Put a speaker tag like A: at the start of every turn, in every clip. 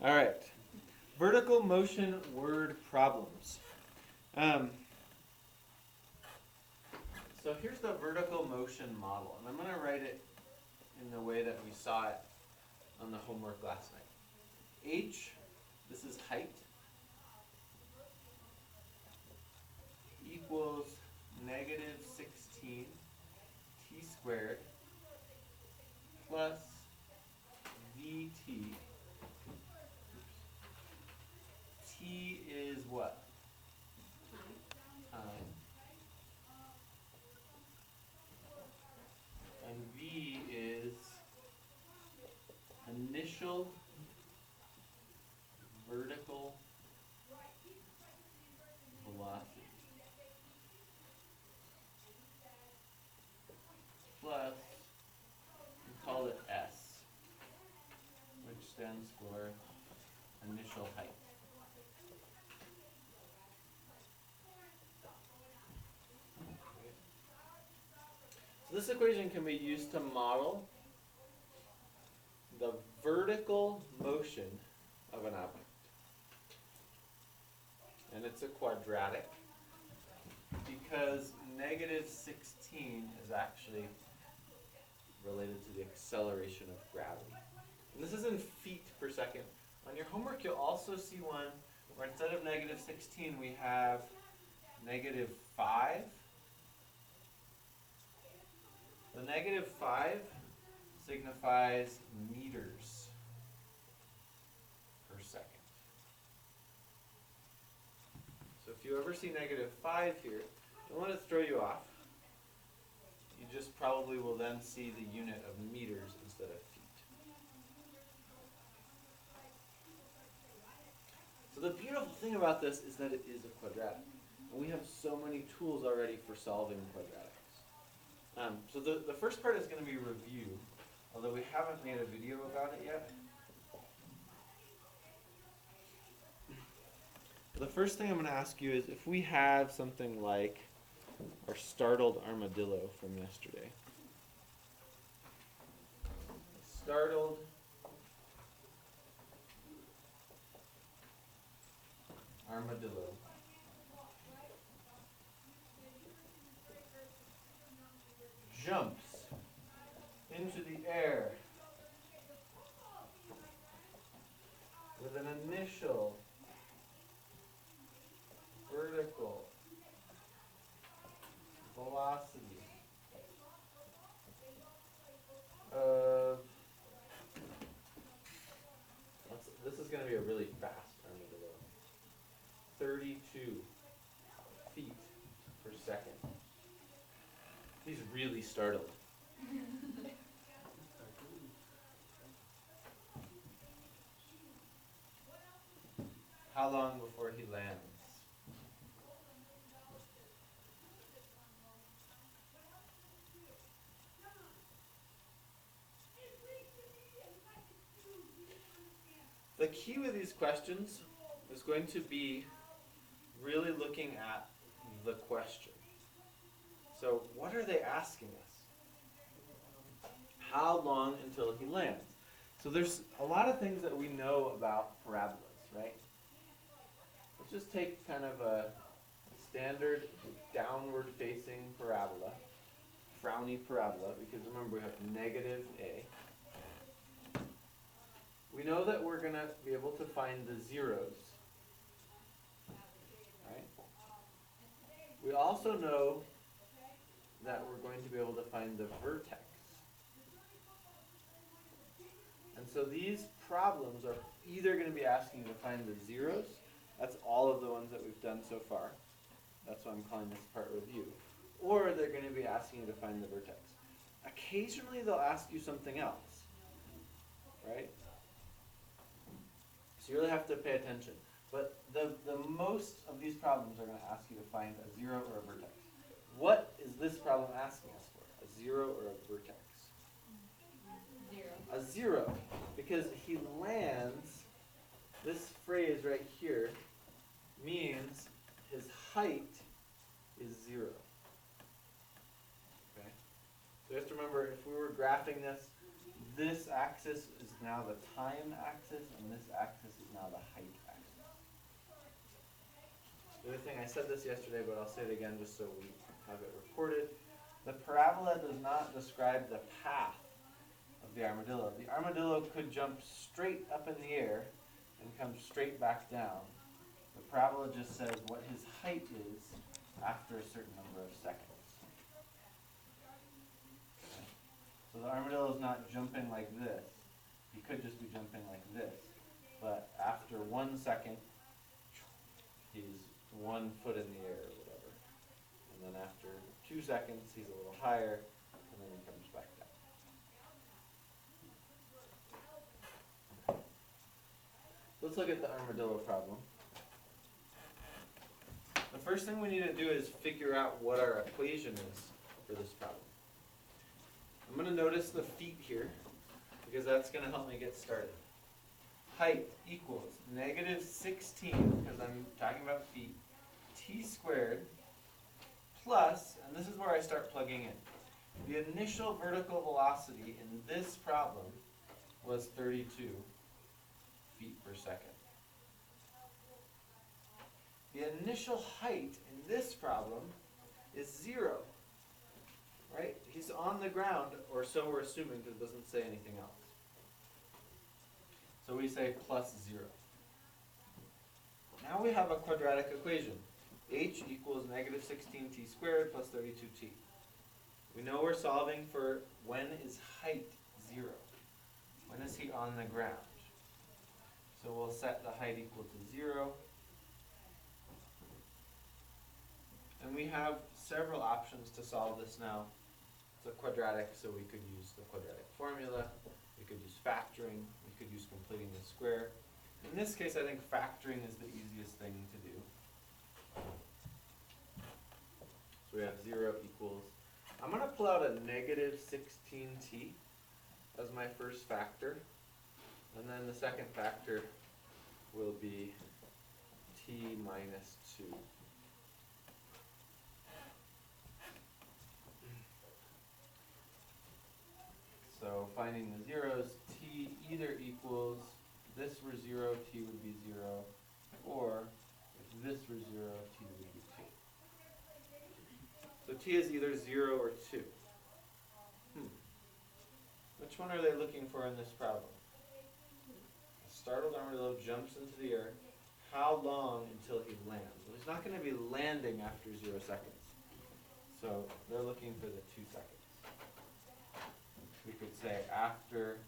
A: All right. Vertical motion word problems. So here's the vertical motion model, and I'm going to write it in the way that we saw it on the homework last night. H, this is height, equals negative 16 t squared plus vt. T is what? Time. And v is initial vertical velocity plus, we call it S, which stands for initial height. So this equation can be used to model the vertical motion of an object. And it's a quadratic because negative 16 is actually related to the acceleration of gravity. And this is in feet per second. On your homework, you'll also see one where instead of negative 16, we have negative 5. The negative 5 signifies meters per second. So if you ever see negative 5 here, don't let it throw you off. You just probably will then see the unit of meters instead of feet. So the beautiful thing about this is that it is a quadratic. And we have so many tools already for solving quadratics. So the first part is going to be review, although we haven't made a video about it yet. The first thing I'm going to ask you is if we have something like our startled armadillo from yesterday. Startled armadillo. Jumps into the air with an initial vertical velocity of, this is going to be a really fast armadillo, 32 feet per second. He's really startled. How long before he lands? The key with these questions is going to be really looking at the question. So what are they asking us? How long until he lands? So there's a lot of things that we know about parabolas, right? Let's just take kind of a standard downward facing parabola, frowny parabola, because remember we have negative a. We know that we're going to be able to find the zeros, right? We also know that we're going to be able to find the vertex. And so these problems are either going to be asking you to find the zeros, that's all of the ones that we've done so far, that's why I'm calling this part review, or they're going to be asking you to find the vertex. Occasionally they'll ask you something else, right? So you really have to pay attention. But the most of these problems are going to ask you to find a zero or a vertex. What is this problem asking us for? A zero or a vertex?
B: Zero.
A: A zero. Because he lands, this phrase right here means his height is zero. Okay? So you have to remember, if we were graphing this, this axis is now the time axis, and this axis is now the height axis. The other thing, I said this yesterday, but I'll say it again just so we have it recorded. The parabola does not describe the path of the armadillo. The armadillo could jump straight up in the air and come straight back down. The parabola just says what his height is after a certain number of seconds. So the armadillo is not jumping like this. He could just be jumping like this. But after 1 second, he's 1 foot in the air or whatever. And then after 2 seconds, he's a little higher, and then he comes back down. Let's look at the armadillo problem. The first thing we need to do is figure out what our equation is for this problem. I'm going to notice the feet here, because that's going to help me get started. Height equals -16, because I'm talking about feet, t squared, plus, and this is where I start plugging in, the initial vertical velocity in this problem was 32 feet per second. The initial height in this problem is 0. Right? He's on the ground, or so we're assuming, because it doesn't say anything else. So we say plus 0. Now we have a quadratic equation. H equals -16t squared plus 32t. We know we're solving for when is height 0. When is he on the ground? So we'll set the height equal to 0. And we have several options to solve this now. It's a quadratic, so we could use the quadratic formula. We could use factoring. We could use completing the square. In this case, I think factoring is the easiest thing to do. So we have 0 equals. I'm going to pull out a -16t as my first factor. And then the second factor will be t minus 2. So finding the zeros, t either equals, if this were 0, t would be 0, or if this were 0, t would be 2. So t is either 0 or 2. Which one are they looking for in this problem? A startled armadillo jumps into the air. How long until he lands? Well, he's not going to be landing after 0 seconds. So they're looking for the 2 seconds. We could say after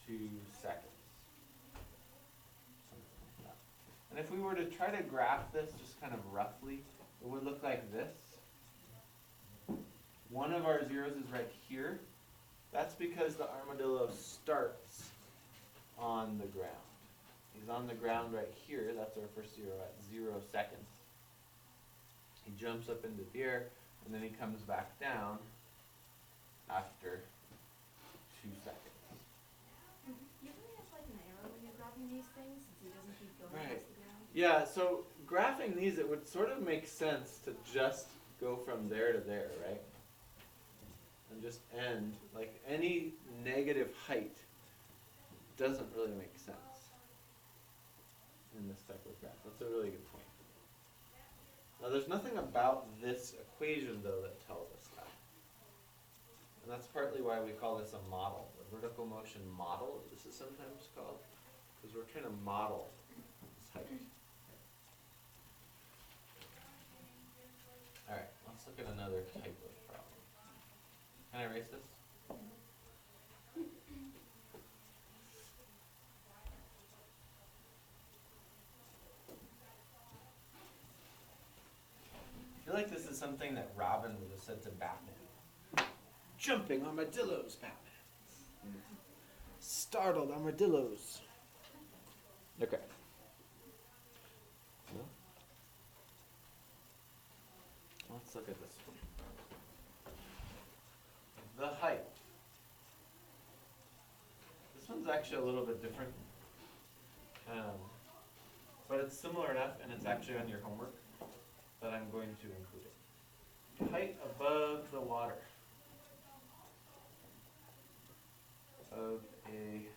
A: 2 seconds. Something like that. And if we were to try to graph this just kind of roughly, it would look like this. One of our zeros is right here. That's because the armadillo starts on the ground. He's on the ground right here. That's our first zero at 0 seconds. He jumps up into the air, and then he comes back down after 2 seconds.
B: You really have like an arrow when you're graphing these things, since it doesn't keep going
A: Right.
B: across the ground.
A: Yeah, so graphing these, it would sort of make sense to just go from there to there, right? And just end, like any negative height doesn't really make sense in this type of graph. That's a really good point. Now there's nothing about this equation though that tells us that. And that's partly why we call this a model, a vertical motion model, this is sometimes called, because we're trying to model this height. Alright, let's look at another type of problem. Can I erase this? I feel like this is something that Robin would have said to Batman. Jumping armadillos, Batman. Startled armadillos. Okay. Let's look at this one. The height. This one's actually a little bit different. But it's similar enough, and it's actually on your homework, that I'm going to include it. Height above the water of a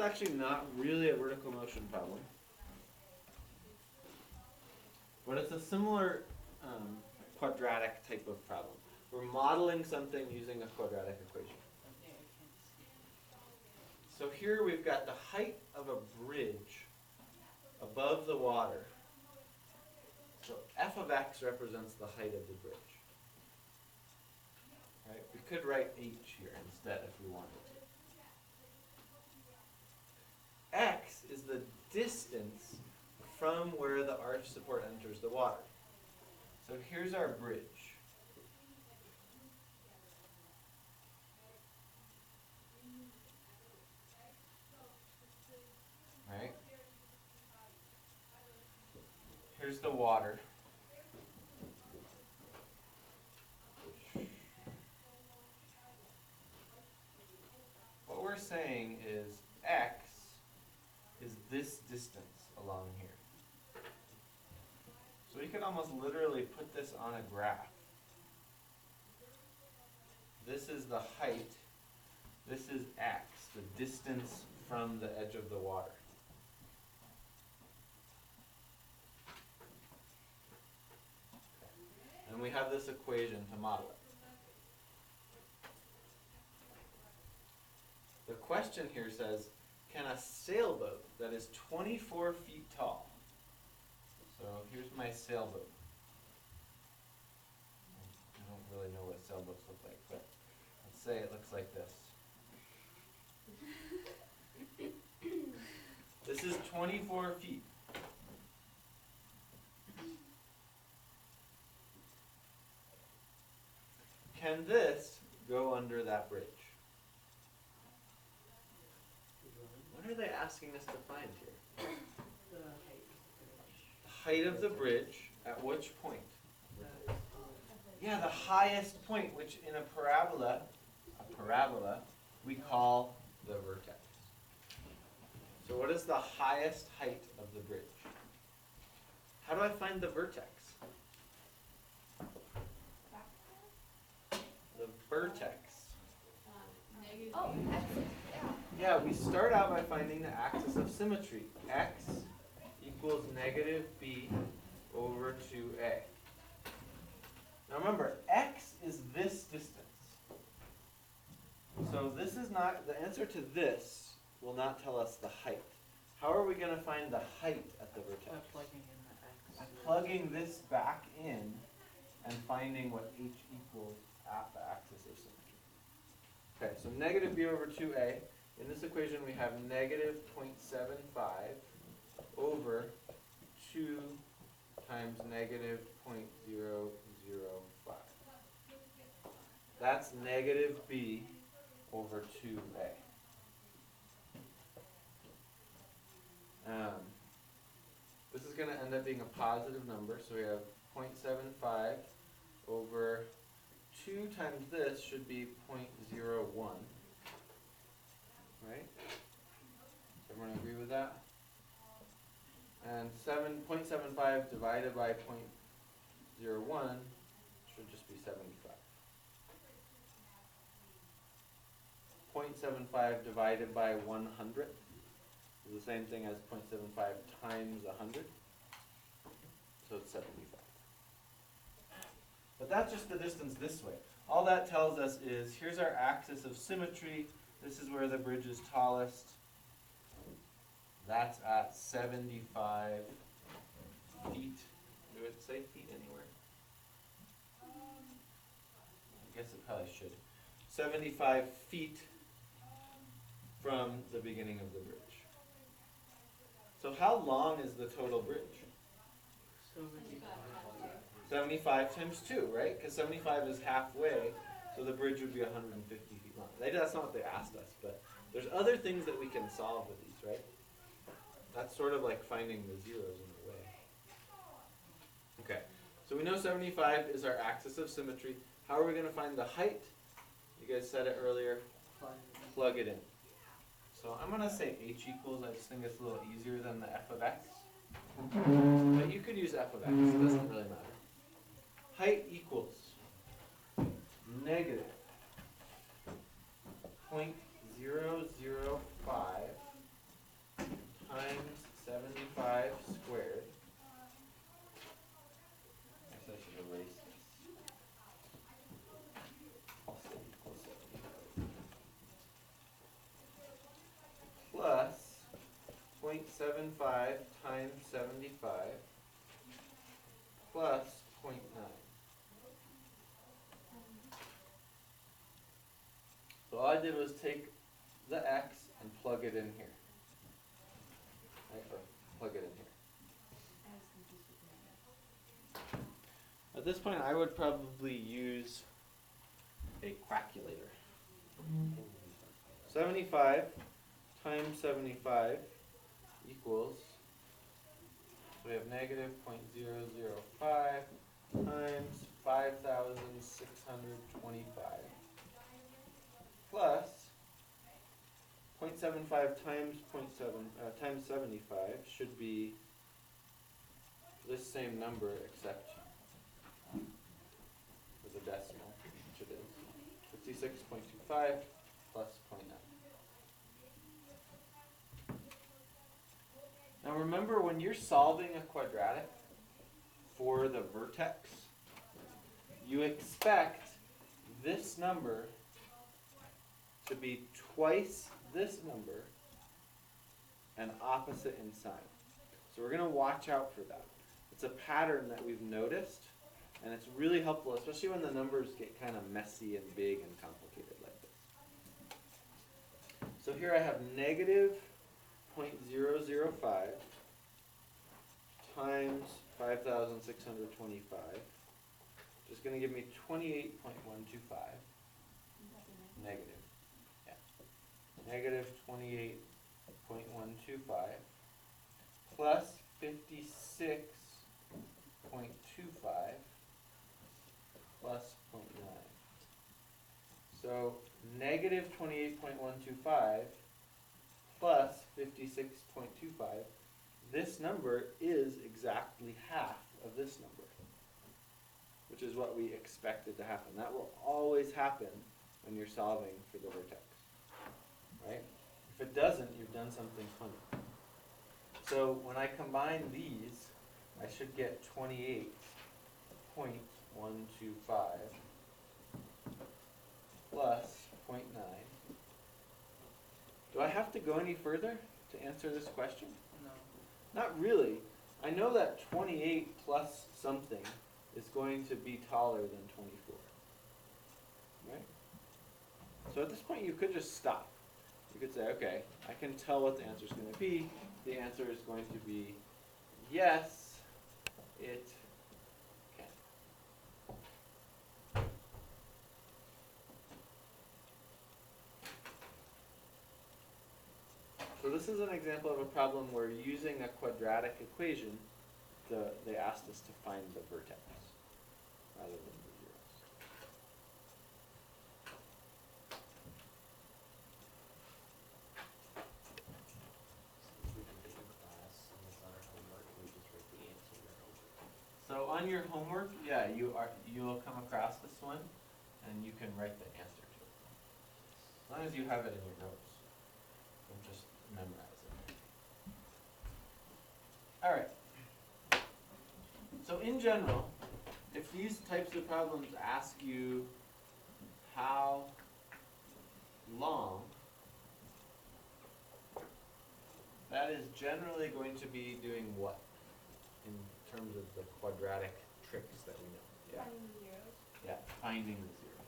A: actually not really a vertical motion problem. But it's a similar quadratic type of problem. We're modeling something using a quadratic equation. So here we've got the height of a bridge above the water. So f of x represents the height of the bridge. Right? We could write h here instead if we wanted to. X is the distance from where the arch support enters the water. So here's our bridge. Right? Here's the water. What we're saying is x is this distance along here. So we could almost literally put this on a graph. This is the height. This is x, the distance from the edge of the water. And we have this equation to model it. The question here says, can a sailboat that is 24 feet tall, so here's my sailboat. I don't really know what sailboats look like, but let's say it looks like this. This is 24 feet. Can this go under that bridge? What are they asking us to find here? The height of the bridge at which point? Yeah, the highest point, which in a parabola, we call the vertex. So what is the highest height of the bridge? How do I find the vertex? The vertex.
B: Oh, X.
A: Yeah, we start out by finding the axis of symmetry. X equals negative b over 2a. Now remember, x is this distance. So this is not, the answer to this will not tell us the height. How are we going to find the height at the vertex?
C: By plugging in the x.
A: Plugging this back in and finding what h equals at the axis of symmetry. Okay, so negative b over 2a. In this equation we have negative 0.75 over 2 times negative 0.005. That's negative b over 2a. This is going to end up being a positive number, so we have 0.75 over 2 times this should be 0.01. Right? Does everyone agree with that? And 7.75 divided by 0.01 should just be 75. 0.75 divided by 100 is the same thing as 0.75 times 100. So it's 75. But that's just the distance this way. All that tells us is, here's our axis of symmetry. This is where the bridge is tallest. That's at 75 feet. Do it say feet anywhere? I guess it probably should. 75 feet from the beginning of the bridge. So how long is the total bridge? 75 times 2, right? Because 75 is halfway, so the bridge would be 150 feet long. That's not what they asked us, but there's other things that we can solve with these, right? That's sort of like finding the zeros in the way. Okay, so we know 75 is our axis of symmetry. How are we going to find the height? You guys said it earlier. Plug it in. So I'm going to say h equals. I just think it's a little easier than the f of x. But you could use f of x. It doesn't really matter. Height equals negative 0.005 0.75 times 75 plus 0.9. So all I did was take the x and plug it in here. Right? Or plug it in here.
B: I was confused with the
A: At this point, I would probably use a calculator. 75 times 75 equals, we have negative 0.005 times 5,625 plus 0.75 times times 75 should be this same number except with a decimal, which it is. 56.25 plus 0.9. Now remember, when you're solving a quadratic for the vertex, you expect this number to be twice this number and opposite in sign. So we're going to watch out for that. It's a pattern that we've noticed, and it's really helpful, especially when the numbers get kind of messy and big and complicated like this. So here I have negative 0.005 times 5,625, which is going to give me 28.125. Negative. Yeah. Negative 28.125 plus 56.25 plus 0.9. So negative 28.125 plus 56.25, this number is exactly half of this number, which is what we expected to happen. That will always happen when you're solving for the vertex, right? If it doesn't, you've done something funny. So when I combine these, I should get 28.125 plus 0.9. Do I have to go any further to answer this question?
C: No.
A: Not really. I know that 28 plus something is going to be taller than 24. Right? So at this point you could just stop. You could say, okay, I can tell what the answer is going to be. The answer is going to be yes, it can. So this is an example of a problem where using a quadratic equation, they asked us to find the vertex rather than the zeros.
C: Since we can take a class and it's not our homework, we just write the answer in our homework.
A: So on your homework, yeah, you'll come across this one, and you can write the answer to it. As long as you have it in your notes, don't just memorize it. All right. So in general, if these types of problems ask you how long, that is generally going to be doing what in terms of the quadratic tricks that we know? Yeah.
B: Finding the zeros.
A: Yeah, finding the zeros.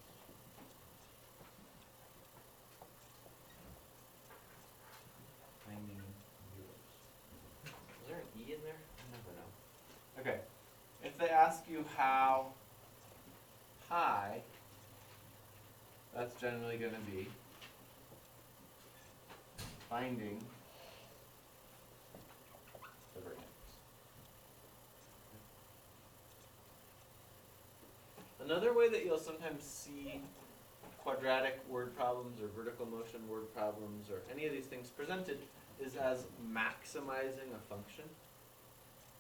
A: Finding zeros. Is there an E in there? I never know. Okay. If they ask you how high, that's generally going to be finding the vertex. Another way that you'll sometimes see quadratic word problems or vertical motion word problems or any of these things presented is as maximizing a function.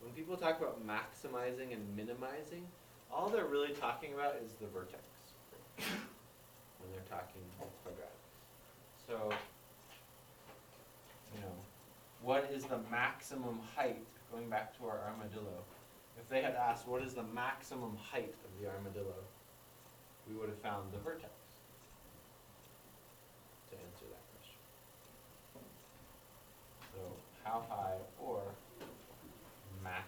A: When people talk about maximizing and minimizing, all they're really talking about is the vertex when they're talking quadratics. So, what is the maximum height, going back to our armadillo? If they had asked what is the maximum height of the armadillo, we would have found the vertex to answer that question. So how high or max.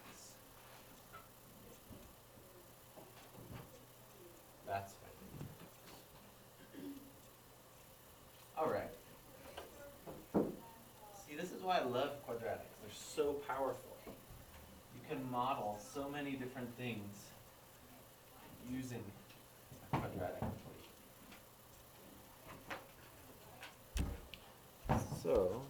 A: That's fine. Alright. See, this is why I love quadratics. They're so powerful. You can model so many different things using a quadratic equation. So